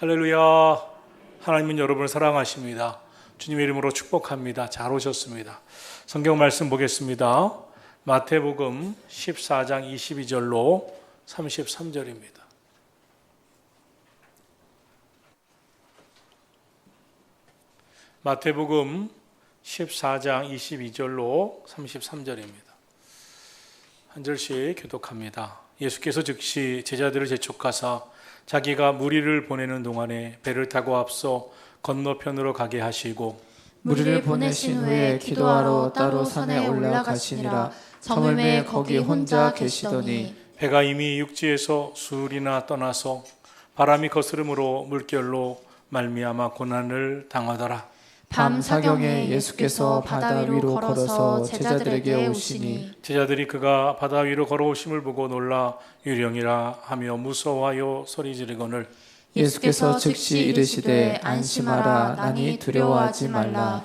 할렐루야. 하나님은 여러분을 사랑하십니다. 주님의 이름으로 축복합니다. 잘 오셨습니다. 성경 말씀 보겠습니다. 마태복음 14장 22절로 33절입니다. 마태복음 14장 22절로 33절입니다. 한 절씩 교독합니다. 예수께서 즉시 제자들을 재촉하사 자기가 무리를 보내는 동안에 배를 타고 앞서 건너편으로 가게 하시고 무리를 보내신 후에 기도하러 따로 산에 올라가시니라. 저물매 거기 혼자 계시더니 배가 이미 육지에서 수울이나 떠나서 바람이 거스름으로 물결로 말미암아 고난을 당하더라. 밤 사경에 예수께서 바다 위로 걸어서 제자들에게 오시니 제자들이 그가 바다 위로 걸어오심을 보고 놀라 유령이라 하며 무서워하여 소리 지르거늘 예수께서 즉시 이르시되 안심하라. 나니 두려워하지 말라.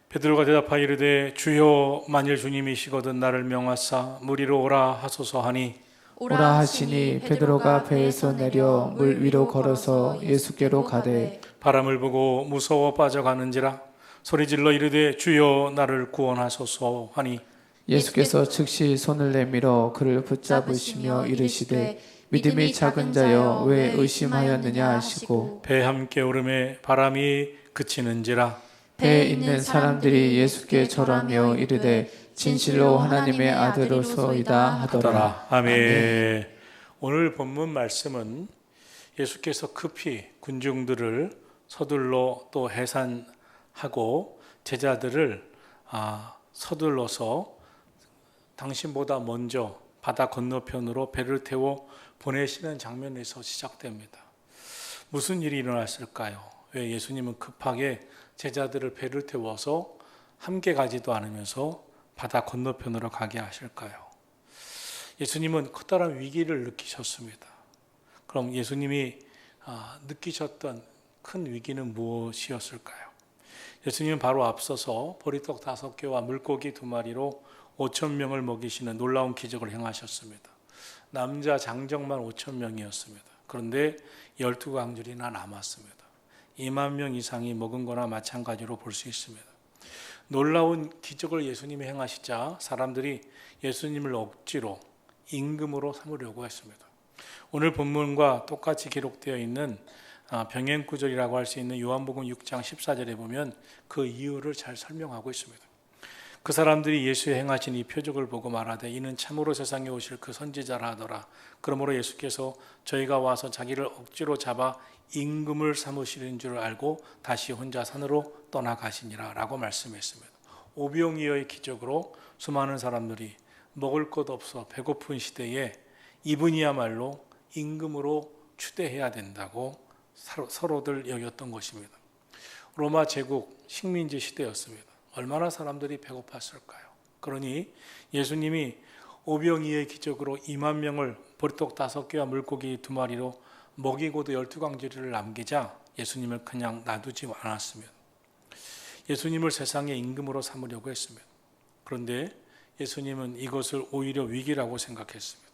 베드로가 대답하여 이르되 주여 만일 주님이시거든 나를 명하사 물 위로 오라 하소서 하니 오라 하시니 베드로가 배에서 내려 물 위로 걸어서 예수께로 가되 바람을 보고 무서워 빠져가는지라 소리질러 이르되 주여 나를 구원하소서 하니 예수께서 즉시 손을 내밀어 그를 붙잡으시며 이르시되 믿음이 작은 자여 왜 의심하였느냐 하시고 배 함께 오름에 바람이 그치는지라 배에 있는 사람들이 예수께 절하며 이르되 진실로 하나님의 아들로소이다 하더라. 아멘. 오늘 본문 말씀은 예수께서 급히 군중들을 서둘러 또 해산하고 제자들을 서둘러서 당신보다 먼저 바다 건너편으로 배를 태워 보내시는 장면에서 시작됩니다. 무슨 일이 일어났을까요? 왜 예수님은 급하게 제자들을 배를 태워서 함께 가지도 않으면서 바다 건너편으로 가게 하실까요? 예수님은 커다란 위기를 느끼셨습니다. 그럼 예수님이 느끼셨던 큰 위기는 무엇이었을까요? 예수님은 바로 앞서서 보리떡 5개와 물고기 2마리로 5,000명을 먹이시는 놀라운 기적을 행하셨습니다. 남자 장정만 5,000명이었습니다. 그런데 12광줄이나 남았습니다. 2만 명 이상이 먹은 거나 마찬가지로 볼 수 있습니다. 놀라운 기적을 예수님이 행하시자 사람들이 예수님을 억지로 임금으로 삼으려고 했습니다. 오늘 본문과 똑같이 기록되어 있는 병행구절이라고 할 수 있는 요한복음 6장 14절에 보면 그 이유를 잘 설명하고 있습니다. 그 사람들이 예수의 행하신 이 표적을 보고 말하되 이는 참으로 세상에 오실 그 선지자라 하더라. 그러므로 예수께서 저희가 와서 자기를 억지로 잡아 임금을 삼으시는 줄 알고 다시 혼자 산으로 떠나가시니라 라고 말씀했습니다. 오병이어의 기적으로 수많은 사람들이 먹을 것 없어 배고픈 시대에 이분이야말로 임금으로 추대해야 된다고 서로들 여겼던 것입니다. 로마 제국 식민지 시대였습니다. 얼마나 사람들이 배고팠을까요? 그러니 예수님이 오병이어의 기적으로 2만 명을 보리떡 5개와 물고기 2마리로 먹이고도 12광주리를 남기자 예수님을 그냥 놔두지 않았습니다. 예수님을 세상의 임금으로 삼으려고 했습니다. 그런데 예수님은 이것을 오히려 위기라고 생각했습니다.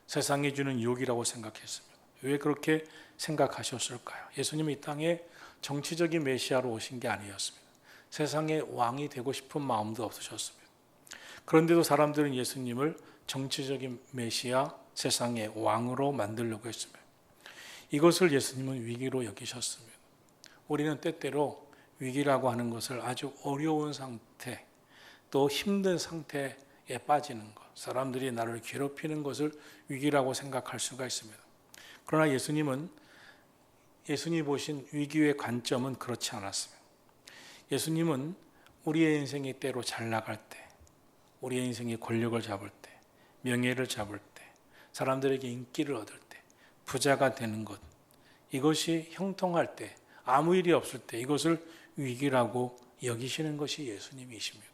세상이 주는 유혹이라고 생각했습니다. 왜 그렇게 생각하셨을까요? 예수님은 이 땅에 정치적인 메시아로 오신 게 아니었습니다. 세상의 왕이 되고 싶은 마음도 없으셨습니다. 그런데도 사람들은 예수님을 정치적인 메시아, 세상의 왕으로 만들려고 했습니다. 이것을 예수님은 위기로 여기셨습니다. 우리는 때때로 위기라고 하는 것을 아주 어려운 상태, 또 힘든 상태에 빠지는 것, 사람들이 나를 괴롭히는 것을 위기라고 생각할 수가 있습니다. 그러나 예수님이 보신 위기의 관점은 그렇지 않았습니다. 예수님은 우리의 인생이 때로 잘 나갈 때, 우리의 인생이 권력을 잡을 때, 명예를 잡을 때, 사람들에게 인기를 얻을 때, 부자가 되는 것, 이것이 형통할 때, 아무 일이 없을 때 이것을 위기라고 여기시는 것이 예수님이십니다.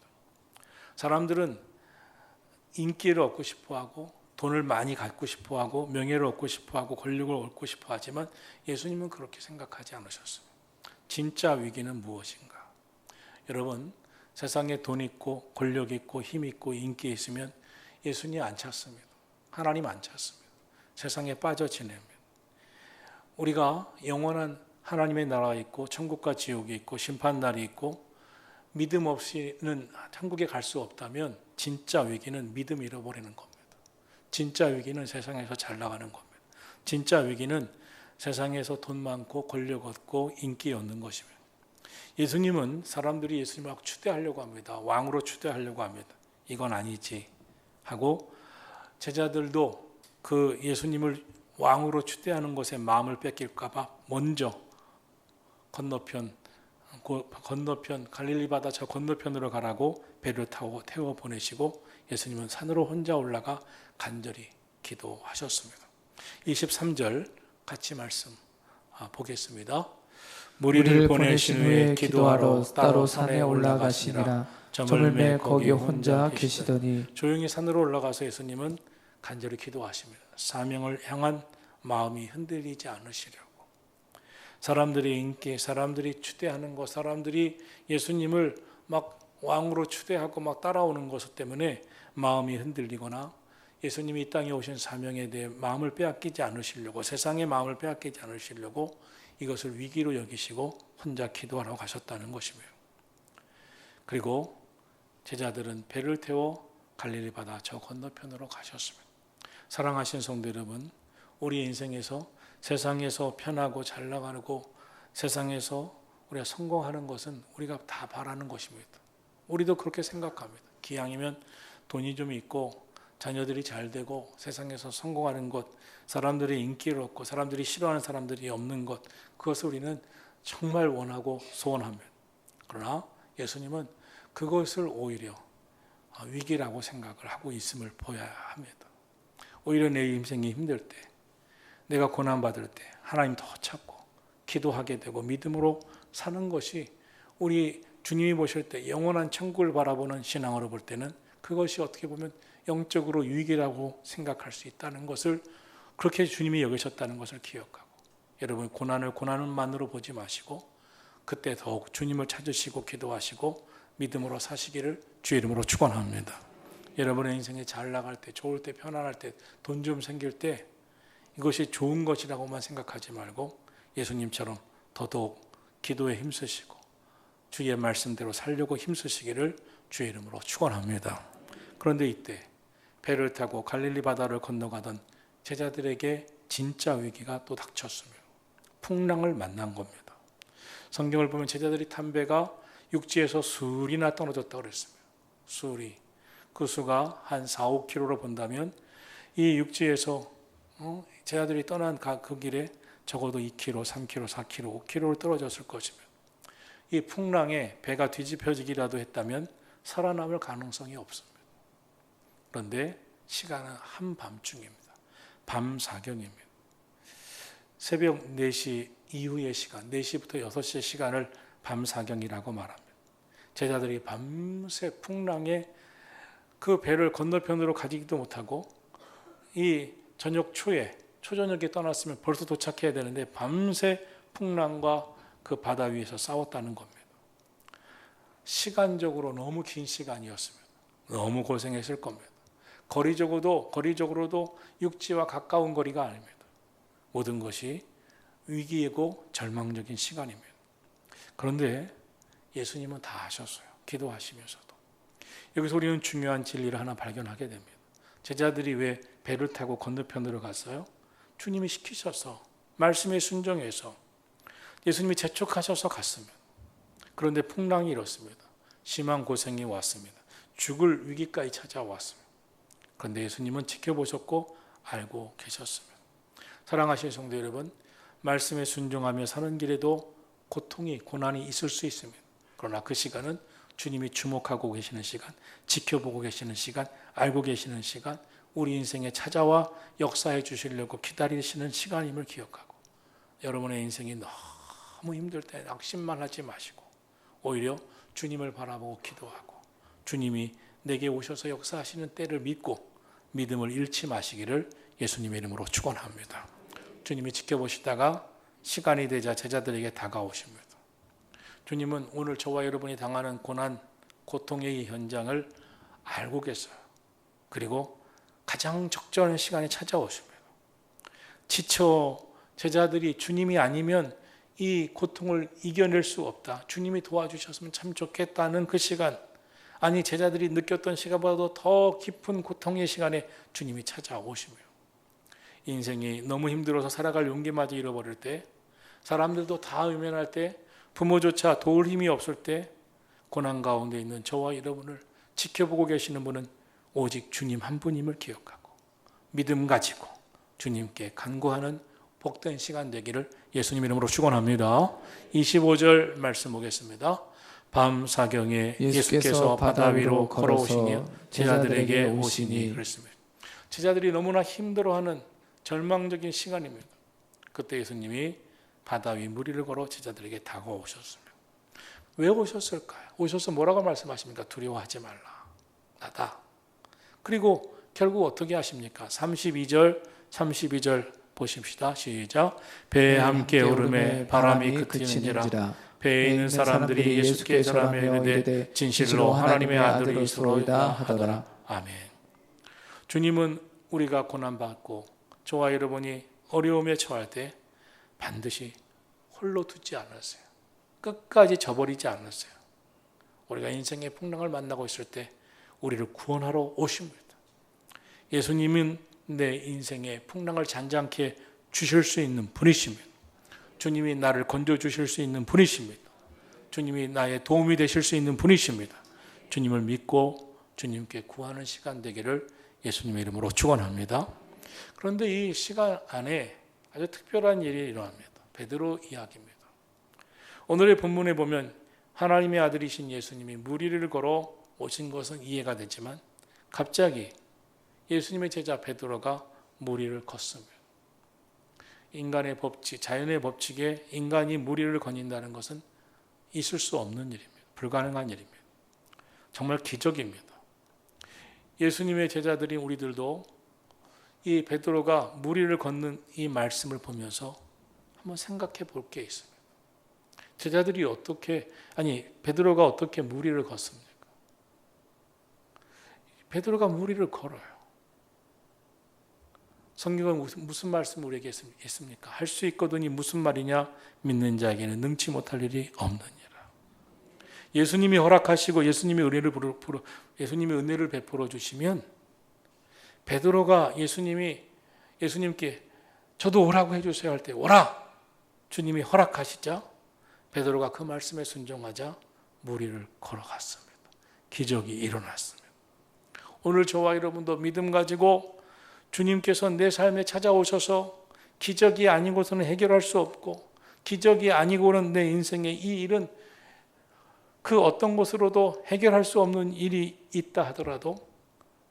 사람들은 인기를 얻고 싶어하고 돈을 많이 갖고 싶어하고 명예를 얻고 싶어하고 권력을 얻고 싶어하지만 예수님은 그렇게 생각하지 않으셨습니다. 진짜 위기는 무엇인가? 여러분, 세상에 돈 있고 권력 있고 힘 있고 인기 있으면 예수님 안 찾습니다. 하나님 안 찾습니다. 세상에 빠져 지냅니다. 우리가 영원한 하나님의 나라가 있고 천국과 지옥이 있고 심판날이 있고 믿음 없이는 천국에 갈 수 없다면 진짜 위기는 믿음 잃어버리는 겁니다. 진짜 위기는 세상에서 잘 나가는 겁니다. 진짜 위기는 세상에서 돈 많고 권력 얻고 인기 얻는 것입니다. 예수님은 사람들이 예수님을 막 추대하려고 합니다. 왕으로 추대하려고 합니다. 이건 아니지 하고 제자들도 그 예수님을 왕으로 추대하는 것에 마음을 뺏길까 봐 먼저 건너편 갈릴리 바다 저 건너편으로 가라고 배를 타고 태워 보내시고 예수님은 산으로 혼자 올라가 간절히 기도하셨습니다. 23절 같이 말씀 보겠습니다. 무리를 보내신 후에 기도하러 따로 산에 올라가시니라. 저물매 거기 혼자 계시더니 조용히 산으로 올라가서 예수님은 간절히 기도하십니다. 사명을 향한 마음이 흔들리지 않으시려고. 사람들의 인기, 사람들이 추대하는 것, 사람들이 예수님을 막 왕으로 추대하고 막 따라오는 것 때문에 마음이 흔들리거나 예수님이 이 땅에 오신 사명에 대해 마음을 빼앗기지 않으시려고, 세상의 마음을 빼앗기지 않으시려고 이것을 위기로 여기시고 혼자 기도하러 가셨다는 것이며, 그리고 제자들은 배를 태워 갈릴리 바다 저 건너편으로 가셨습니다. 사랑하신 성도 여러분, 우리 인생에서 세상에서 편하고 잘 나가고 세상에서 우리가 성공하는 것은 우리가 다 바라는 것입니다. 우리도 그렇게 생각합니다. 기왕이면 돈이 좀 있고 자녀들이 잘 되고 세상에서 성공하는 것, 사람들이 인기를 얻고 사람들이 싫어하는 사람들이 없는 것, 그것을 우리는 정말 원하고 소원합니다. 그러나 예수님은 그것을 오히려 위기라고 생각을 하고 있음을 보여야 합니다. 오히려 내 인생이 힘들 때, 내가 고난받을 때 하나님 더 찾고 기도하게 되고 믿음으로 사는 것이 우리 주님이 보실 때 영원한 천국을 바라보는 신앙으로 볼 때는 그것이 어떻게 보면 영적으로 위기라고 생각할 수 있다는 것을, 그렇게 주님이 여기셨다는 것을 기억하고, 여러분 고난을 고난만으로 보지 마시고 그때 더욱 주님을 찾으시고 기도하시고 믿음으로 사시기를 주의 이름으로 축원합니다. 여러분의 인생에 잘 나갈 때, 좋을 때, 편안할 때, 돈 좀 생길 때 이것이 좋은 것이라고만 생각하지 말고 예수님처럼 더더욱 기도에 힘쓰시고 주의 말씀대로 살려고 힘쓰시기를 주의 이름으로 축원합니다. 그런데 이때 배를 타고 갈릴리 바다를 건너가던 제자들에게 진짜 위기가 또 닥쳤습니다. 풍랑을 만난 겁니다. 성경을 보면 제자들이 탄 배가 육지에서 수리나 떨어졌다고 그랬습니다. 수리. 그 수가 한 4, 5km로 본다면 이 육지에서 제자들이 떠난 그 길에 적어도 2km, 3km, 4km, 5km로 떨어졌을 것입니다. 이 풍랑에 배가 뒤집혀지기라도 했다면 살아남을 가능성이 없습니다. 그런데 시간은 한밤중입니다. 밤사경입니다. 새벽 4시 이후의 시간, 4시부터 6시의 시간을 밤사경이라고 말합니다. 제자들이 밤새 풍랑에 그 배를 건너편으로 가지도 못하고 이 저녁 초에 초저녁에 떠났으면 벌써 도착해야 되는데 밤새 풍랑과 그 바다 위에서 싸웠다는 겁니다. 시간적으로 너무 긴 시간이었습니다. 너무 고생했을 겁니다. 거리적으로도 육지와 가까운 거리가 아닙니다. 모든 것이 위기이고 절망적인 시간입니다. 그런데 예수님은 다 하셨어요. 기도하시면서도. 여기서 우리는 중요한 진리를 하나 발견하게 됩니다. 제자들이 왜 배를 타고 건너편으로 갔어요? 주님이 시키셔서, 말씀에 순종해서, 예수님이 재촉하셔서 갔습니다. 그런데 풍랑이 일었습니다. 심한 고생이 왔습니다. 죽을 위기까지 찾아왔습니다. 그런데 예수님은 지켜보셨고 알고 계셨습니다. 사랑하시는 성도 여러분, 말씀에 순종하며 사는 길에도 고통이, 고난이 있을 수 있습니다. 그러나 그 시간은 주님이 주목하고 계시는 시간, 지켜보고 계시는 시간, 알고 계시는 시간, 우리 인생에 찾아와 역사해 주시려고 기다리시는 시간임을 기억하고, 여러분의 인생이 너무 힘들 때 낙심만 하지 마시고 오히려 주님을 바라보고 기도하고 주님이 내게 오셔서 역사하시는 때를 믿고 믿음을 잃지 마시기를 예수님의 이름으로 축원합니다. 주님이 지켜보시다가 시간이 되자 제자들에게 다가오십니다. 주님은 오늘 저와 여러분이 당하는 고난, 고통의 이 현장을 알고 계세요. 그리고 가장 적절한 시간에 찾아오십니다. 지쳐 제자들이 주님이 아니면 이 고통을 이겨낼 수 없다. 주님이 도와주셨으면 참 좋겠다는 그 시간, 아니 제자들이 느꼈던 시간보다도 더 깊은 고통의 시간에 주님이 찾아오시며 인생이 너무 힘들어서 살아갈 용기마저 잃어버릴 때, 사람들도 다 외면할 때, 부모조차 도울 힘이 없을 때 고난 가운데 있는 저와 여러분을 지켜보고 계시는 분은 오직 주님 한 분임을 기억하고 믿음 가지고 주님께 간구하는 복된 시간 되기를 예수님 이름으로 축원합니다. 25절 말씀 보겠습니다. 밤 사경에 예수께서 바다 위로 걸어오시니 제자들에게 오시니 그랬습니다. 제자들이 너무나 힘들어하는 절망적인 시간입니다. 그때 예수님이 바다 위 물 위를 걸어 제자들에게 다가오셨습니다. 왜 오셨을까요? 오셔서 뭐라고 말씀하십니까? 두려워하지 말라. 나다. 그리고 결국 어떻게 하십니까? 32절 보십시다. 시작. 배에 함께 오름에 바람이 그치는지라. 배에 있는 사람들이 예수께 절하며 이르되 진실로 하나님의 아들이시로이다 하더라. 아멘. 주님은 우리가 고난받고 저와 여러분이 어려움에 처할 때 반드시 홀로 두지 않았어요. 끝까지 저버리지 않았어요. 우리가 인생의 풍랑을 만나고 있을 때 우리를 구원하러 오십니다. 예수님은 내 인생의 풍랑을 잔잔케 주실 수 있는 분이십니다. 주님이 나를 건져주실 수 있는 분이십니다. 주님이 나의 도움이 되실 수 있는 분이십니다. 주님을 믿고 주님께 구하는 시간 되기를 예수님의 이름으로 축원합니다. 그런데 이 시간 안에 아주 특별한 일이 일어납니다. 베드로 이야기입니다. 오늘의 본문에 보면 하나님의 아들이신 예수님이 물 위를 걸어 오신 것은 이해가 되지만 갑자기 예수님의 제자 베드로가 물 위를 걷습니다. 인간의 법칙, 자연의 법칙에 인간이 물 위를 거닌다는 것은 있을 수 없는 일입니다. 불가능한 일입니다. 정말 기적입니다. 예수님의 제자들인 우리들도 이 베드로가 물 위를 걷는 이 말씀을 보면서 한번 생각해 볼 게 있습니다. 제자들이 베드로가 어떻게 물 위를 걷습니까? 베드로가 물 위를 걸어요. 성경은 무슨 말씀을 우리에게 했습니까? 할 수 있거든이 무슨 말이냐? 믿는 자에게는 능치 못할 일이 없느니라. 예수님이 허락하시고 예수님의 은혜를 베풀어 주시면 베드로가 예수님께 저도 오라고 해주세요 할 때 오라! 주님이 허락하시자 베드로가 그 말씀에 순종하자 물 위를 걸어갔습니다. 기적이 일어났습니다. 오늘 저와 여러분도 믿음 가지고 주님께서 내 삶에 찾아오셔서 기적이 아니고서는 해결할 수 없고 기적이 아니고는 내 인생의 이 일은 그 어떤 것으로도 해결할 수 없는 일이 있다 하더라도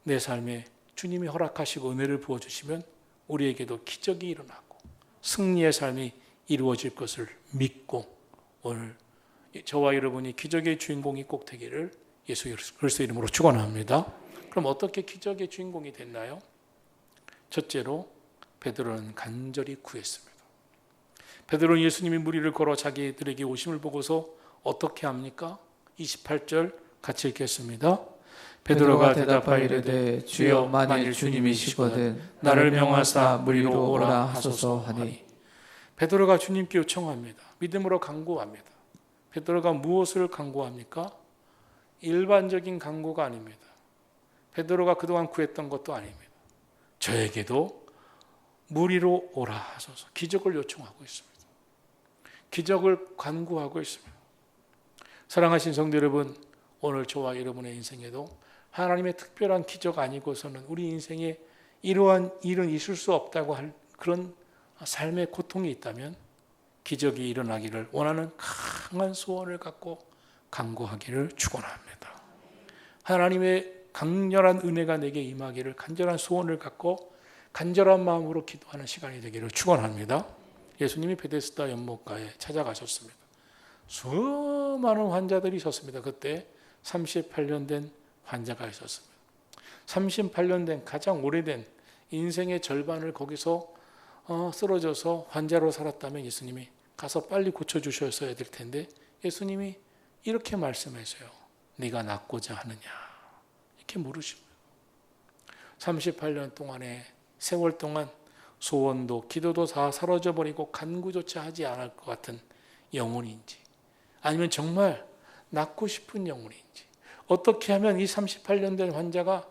내 삶에 주님이 허락하시고 은혜를 부어주시면 우리에게도 기적이 일어나고 승리의 삶이 이루어질 것을 믿고 오늘 저와 여러분이 기적의 주인공이 꼭 되기를 예수 그리스도 이름으로 축원합니다. 그럼 어떻게 기적의 주인공이 됐나요? 첫째로 베드로는 간절히 구했습니다. 베드로는 예수님이 물 위를 걸어 자기들에게 오심을 보고서 어떻게 합니까? 28절 같이 읽겠습니다. 베드로가 대답하여 이르되 주여 만일 주님이시거든 나를 명하사 물 위로 오라 하소서 하니. 베드로가 주님께 요청합니다. 믿음으로 간구합니다. 베드로가 무엇을 간구합니까? 일반적인 간구가 아닙니다. 베드로가 그동안 구했던 것도 아닙니다. 저에게도 물 위로 오라 하소서. 기적을 요청하고 있습니다. 기적을 간구하고 있습니다. 사랑하신 성도 여러분, 오늘 저와 여러분의 인생에도 하나님의 특별한 기적 아니고서는 우리 인생에 이러한 일은 있을 수 없다고 할 그런 삶의 고통이 있다면 기적이 일어나기를 원하는 강한 소원을 갖고 간구하기를 축원합니다. 하나님의 강렬한 은혜가 내게 임하기를 간절한 소원을 갖고 간절한 마음으로 기도하는 시간이 되기를 축원합니다. 예수님이 베데스다 연못가에 찾아가셨습니다. 수많은 환자들이 있었습니다. 그때 38년 된 환자가 있었습니다. 38년 된 가장 오래된 인생의 절반을 거기서 쓰러져서 환자로 살았다면 예수님이 가서 빨리 고쳐주셨어야 될 텐데 예수님이 이렇게 말씀하세요. 네가 낫고자 하느냐 이렇게 물으십니다. 38년 동안의 세월 동안 소원도 기도도 다 사라져버리고 간구조차 하지 않을 것 같은 영혼인지, 아니면 정말 낫고 싶은 영혼인지, 어떻게 하면 이 38년 된 환자가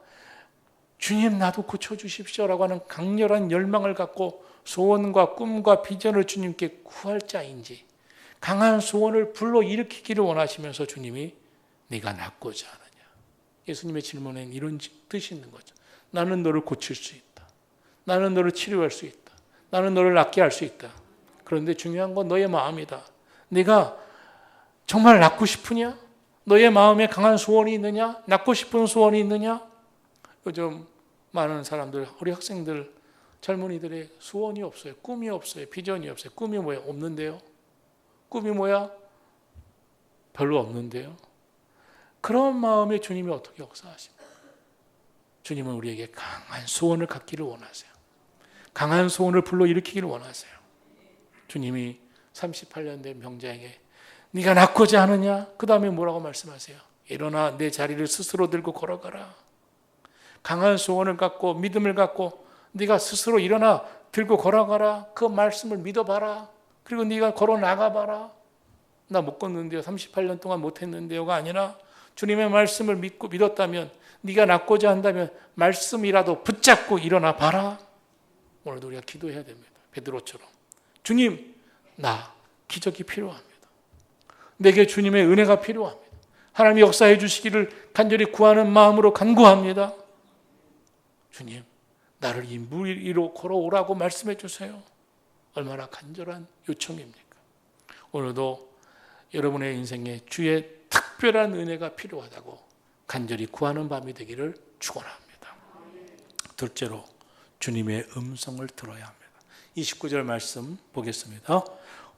주님 나도 고쳐주십시오라고 하는 강렬한 열망을 갖고 소원과 꿈과 비전을 주님께 구할 자인지, 강한 소원을 불러일으키기를 원하시면서 주님이 네가 낫고자 하느냐. 예수님의 질문엔 이런 뜻이 있는 거죠. 나는 너를 고칠 수 있다. 나는 너를 치료할 수 있다. 나는 너를 낫게 할 수 있다. 그런데 중요한 건 너의 마음이다. 네가 정말 낫고 싶으냐? 너의 마음에 강한 소원이 있느냐? 낫고 싶은 소원이 있느냐? 요즘 많은 사람들, 우리 학생들, 젊은이들의 소원이 없어요. 꿈이 없어요. 비전이 없어요. 꿈이 뭐야? 없는데요. 꿈이 뭐야? 별로 없는데요. 그런 마음에 주님이 어떻게 역사하십니까? 주님은 우리에게 강한 소원을 갖기를 원하세요. 강한 소원을 불러일으키기를 원하세요. 주님이 38년 된 병자에게 네가 낫고자 하느냐? 그 다음에 뭐라고 말씀하세요? 일어나 내 자리를 스스로 들고 걸어가라. 강한 소원을 갖고 믿음을 갖고 네가 스스로 일어나 들고 걸어가라. 그 말씀을 믿어봐라. 그리고 네가 걸어 나가봐라. 나 못 걷는데요. 38년 동안 못했는데요가 아니라 주님의 말씀을 믿고 믿었다면, 네가 낫고자 한다면 말씀이라도 붙잡고 일어나 봐라. 오늘도 우리가 기도해야 됩니다. 베드로처럼. 주님, 나 기적이 필요합니다. 내게 주님의 은혜가 필요합니다. 하나님이 역사해 주시기를 간절히 구하는 마음으로 간구합니다. 주님, 나를 이 물 위로 걸어오라고 말씀해 주세요. 얼마나 간절한 요청입니까? 오늘도 여러분의 인생에 주의 특별한 은혜가 필요하다고 간절히 구하는 밤이 되기를 축원합니다. 둘째로 주님의 음성을 들어야 합니다. 29절 말씀 보겠습니다.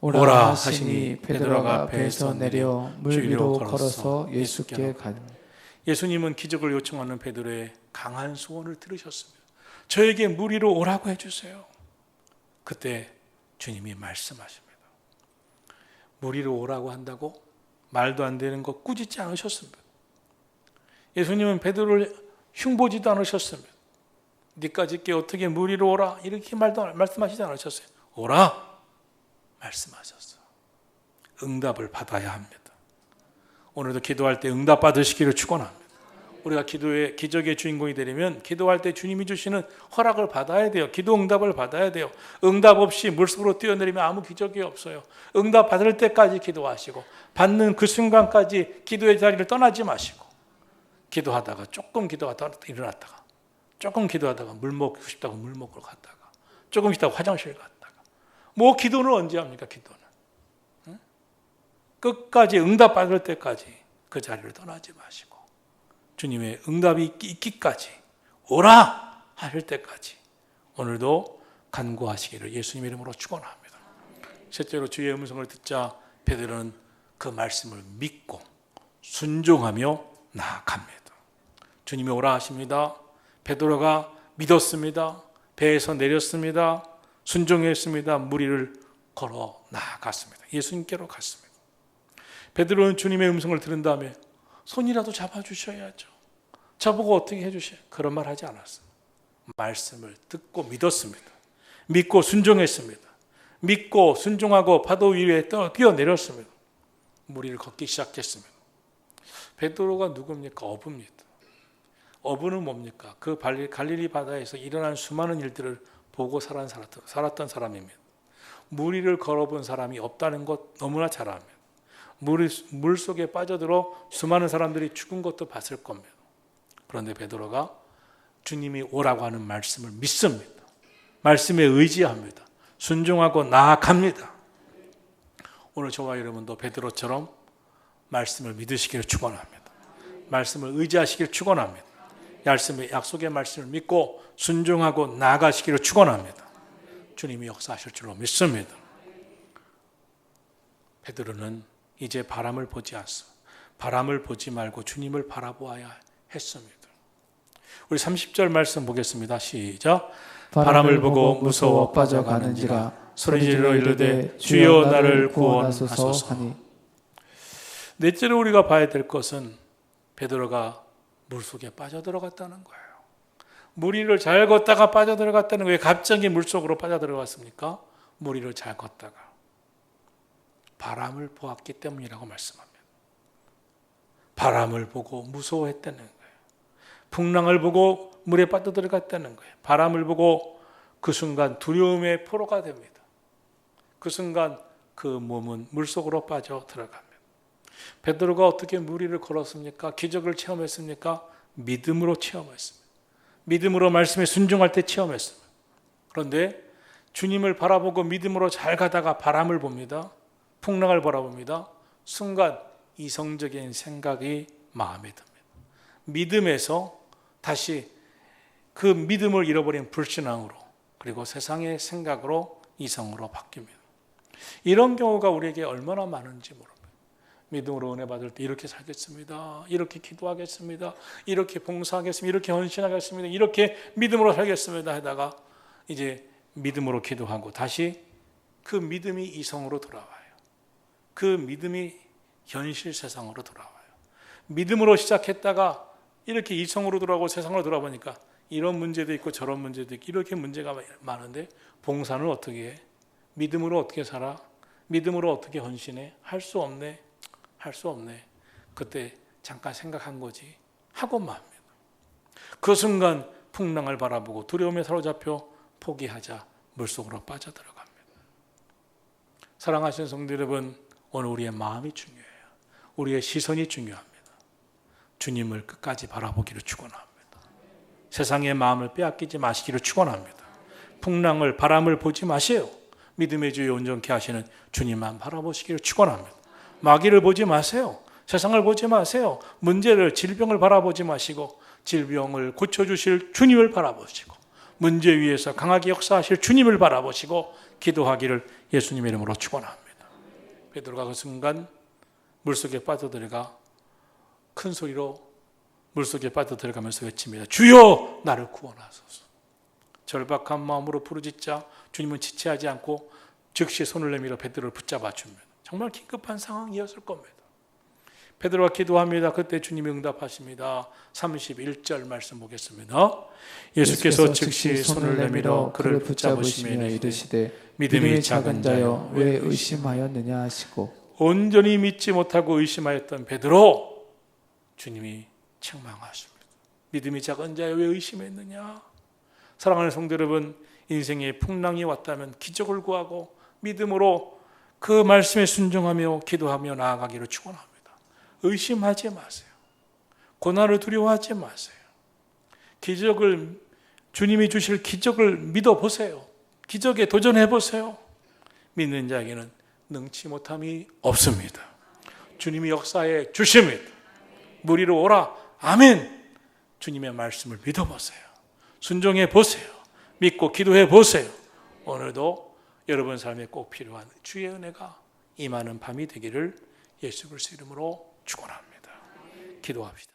오라 하시니 베드로가 배에서 내려 물 위로 걸어서 예수께 가니. 예수님은 기적을 요청하는 베드로의 강한 소원을 들으셨습니다. 저에게 물 위로 오라고 해주세요. 그때 주님이 말씀하십니다. 물 위로 오라고 한다고 말도 안 되는 거 꾸짖지 않으셨습니다. 예수님은 베드로를 흉보지도 않으셨습니다. 네까지 게 어떻게 물 위로 오라 이렇게 말씀하시지 않으셨어요. 오라 말씀하셨어요. 응답을 받아야 합니다. 오늘도 기도할 때 응답 받으시기를 축원합니다. 우리가 기도의 기적의 주인공이 되려면 기도할 때 주님이 주시는 허락을 받아야 돼요. 기도 응답을 받아야 돼요. 응답 없이 물속으로 뛰어내리면 아무 기적이 없어요. 응답 받을 때까지 기도하시고 받는 그 순간까지 기도의 자리를 떠나지 마시고, 기도하다가 조금 기도하다가 일어났다가, 조금 기도하다가 물 먹고 싶다고 물 먹으러 갔다가, 조금 있다가 화장실 갔다가, 뭐 기도는 언제 합니까? 기도는 끝까지 응답 받을 때까지 그 자리를 떠나지 마시고 주님의 응답이 있기까지, 오라 하실 때까지 오늘도 간구하시기를 예수님의 이름으로 축원합니다. 셋째로 주의 음성을 듣자 베드로는 그 말씀을 믿고 순종하며 나아갑니다. 주님이 오라 하십니다. 베드로가 믿었습니다. 배에서 내렸습니다. 순종했습니다. 물 위를 걸어 나아갔습니다. 예수님께로 갔습니다. 베드로는 주님의 음성을 들은 다음에 손이라도 잡아주셔야죠. 저보고 어떻게 해주셔요? 그런 말 하지 않았습니다. 말씀을 듣고 믿었습니다. 믿고 순종했습니다. 믿고 순종하고 파도 위에 뛰어내렸습니다. 물 위를 걷기 시작했습니다. 베드로가 누굽니까? 어부입니다. 어부는 뭡니까? 그 갈릴리 바다에서 일어난 수많은 일들을 보고 살았던 사람입니다. 물 위를 걸어본 사람이 없다는 것 너무나 잘 압니다. 물 속에 빠져들어 수많은 사람들이 죽은 것도 봤을 겁니다. 그런데 베드로가 주님이 오라고 하는 말씀을 믿습니다. 말씀에 의지합니다. 순종하고 나아갑니다. 오늘 저와 여러분도 베드로처럼 말씀을 믿으시기를 축원합니다. 말씀을 의지하시기를 축원합니다. 약속의 말씀을 믿고 순종하고 나아가시기를 축원합니다. 주님이 역사하실 줄로 믿습니다. 베드로는 이제 바람을 보지 않습니다. 바람을 보지 말고 주님을 바라보아야 했습니다. 우리 30절 말씀 보겠습니다. 시작. 바람을 보고 무서워 빠져가는지라 소리질러 이르되 주여 나를 구원하소서 하니. 넷째로 우리가 봐야 될 것은 베드로가 물속에 빠져들어갔다는 거예요. 물 위를 잘 걷다가 빠져들어갔다는 거예요. 왜 갑자기 물속으로 빠져들어갔습니까? 물 위를 잘 걷다가 바람을 보았기 때문이라고 말씀합니다. 바람을 보고 무서워했다는 거예요. 풍랑을 보고 물에 빠져들어갔다는 거예요. 바람을 보고 그 순간 두려움의 포로가 됩니다. 그 순간 그 몸은 물속으로 빠져 들어갑니다. 베드로가 어떻게 물 위를 걸었습니까? 기적을 체험했습니까? 믿음으로 체험했습니다. 믿음으로 말씀에 순종할 때 체험했습니다. 그런데 주님을 바라보고 믿음으로 잘 가다가 바람을 봅니다. 풍랑을 바라봅니다. 순간 이성적인 생각이 마음에 듭니다. 믿음에서 다시 그 믿음을 잃어버린 불신앙으로, 그리고 세상의 생각으로, 이성으로 바뀝니다. 이런 경우가 우리에게 얼마나 많은지 모릅니다. 믿음으로 은혜 받을 때 이렇게 살겠습니다, 이렇게 기도하겠습니다, 이렇게 봉사하겠습니다, 이렇게 헌신하겠습니다, 이렇게 믿음으로 살겠습니다 하다가 이제 믿음으로 기도하고 다시 그 믿음이 이성으로 돌아와요. 그 믿음이 현실 세상으로 돌아와요. 믿음으로 시작했다가 이렇게 이성으로 돌아오고 세상으로 돌아보니까 이런 문제도 있고 저런 문제도 있고 이렇게 문제가 많은데 봉사는 어떻게 해? 믿음으로 어떻게 살아? 믿음으로 어떻게 헌신해? 할 수 없네. 할 수 없네. 그때 잠깐 생각한 거지 하고 맙니다. 그 순간 풍랑을 바라보고 두려움에 사로잡혀 포기하자 물속으로 빠져들어갑니다. 사랑하시는 성도 여러분, 오늘 우리의 마음이 중요해요. 우리의 시선이 중요합니다. 주님을 끝까지 바라보기를 축원합니다. 세상의 마음을 빼앗기지 마시기를 축원합니다. 풍랑을, 바람을 보지 마세요. 믿음의 주에 온전케 하시는 주님만 바라보시기를 축원합니다. 마귀를 보지 마세요. 세상을 보지 마세요. 문제를, 질병을 바라보지 마시고 질병을 고쳐주실 주님을 바라보시고 문제 위에서 강하게 역사하실 주님을 바라보시고 기도하기를 예수님의 이름으로 축원합니다. 베드로가 그 순간 물속에 빠져들어가 큰 소리로 물속에 빠져들어가면서 외칩니다. 주여 나를 구원하소서. 절박한 마음으로 부르짖자 주님은 지체하지 않고 즉시 손을 내밀어 베드로를 붙잡아 줍니다. 정말 긴급한 상황이었을 겁니다. 베드로가 기도합니다. 그때 주님이 응답하십니다. 31절 말씀 보겠습니다. 예수께서 즉시 손을 내밀어 그를 붙잡으시며 이르시되 믿음이 작은 자여 왜 의심하였느냐 하시고 온전히 믿지 못하고 의심하였던 베드로, 주님이 책망하십니다. 믿음이 작은 자여 왜 의심했느냐. 사랑하는 성도 여러분, 인생에 풍랑이 왔다면 기적을 구하고 믿음으로 그 말씀에 순종하며 기도하며 나아가기를 축원합니다. 의심하지 마세요. 고난을 두려워하지 마세요. 기적을, 주님이 주실 기적을 믿어보세요. 기적에 도전해보세요. 믿는 자에게는 능치 못함이 없습니다. 주님이 역사해 주십니다. 물 위로 오라. 아멘. 주님의 말씀을 믿어보세요. 순종해 보세요. 믿고 기도해 보세요. 오늘도 여러분 삶에 꼭 필요한 주의 은혜가 임하는 밤이 되기를 예수 그리스도 이름으로 축원합니다. 기도합시다.